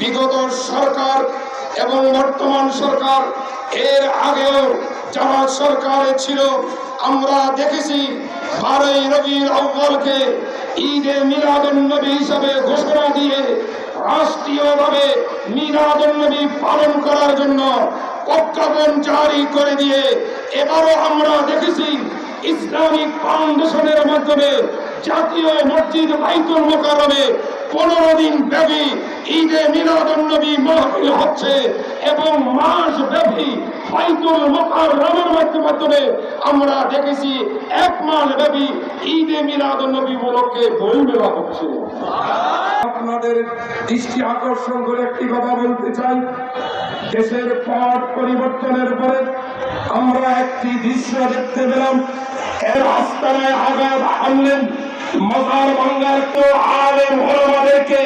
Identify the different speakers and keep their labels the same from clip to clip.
Speaker 1: বিগত সরকার এবং বর্তমান সরকার, এর আগেও যারা সরকারে ছিল, আমরা দেখেছি 12ই রবিউল আউয়ালকে ঈদে মিলাদুন্নবী হিসাবে ঘোষণা দিয়ে রাষ্ট্রীয়ভাবে মিলাদুন্নবী পালন করার জন্য প্রজ্ঞাপন জারি করে দিয়ে এবারও আমরা দেখেছি ইসলামিক ফাউন্ডেশনের মাধ্যমে জাতীয় মসজিদ বাইতুল মুকাররমে 15 দিন ব্যাপী ঈদে মিলাদুন্নবী মাহফিল হচ্ছে এবং মাস ব্যাপী বাইতুল মুকাররমের মাধ্যমে আমরা দেখেছি 1 মাস ব্যাপী ঈদে মিলাদুন্নবী উপলক্ষে বই মেলা হচ্ছে। আপনাদের দৃষ্টি আকর্ষণ করে একটি কথা বলতে চাই, দেশের পট পরিবর্তনের পরে আমরা একটি দৃশ্য দেখতে পেলাম। এর আস্তানায় আঘাত হানলেন মজার বাংলার তো আলেম ওলামাদেরকে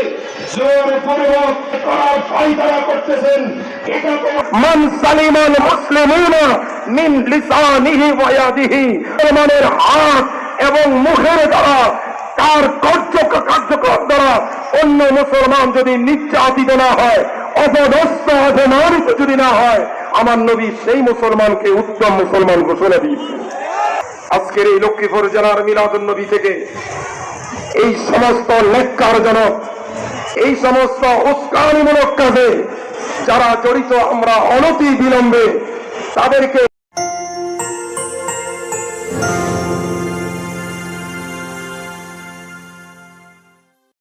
Speaker 1: জোর পরিবর্তন করার ফায়দা করতেছেন। এটা তো মান সালিমাল মুসলিমুনা মিন লিসানিহি ওয়া ইয়াদিহি, মুসলমানের হাত এবং মুখের দ্বারা তার কার্যকলাপ দ্বারা অন্য মুসলমান যদি নির্যাতিত না হয়, অপদস্থ অপমানিত যদি না হয়, আমার নবী সেই মুসলমানকে উত্তম মুসলমান ঘোষণা দিয়েছেন। আজকের এই লক্ষ্মীপুর জেলার মিলাদুন্নবী থেকে এই সমস্ত নেককারজনক, এই সমস্ত উস্কানিমূলক কাজে যারা জড়িত, আমরা অনতি বিলম্বে তাদেরকে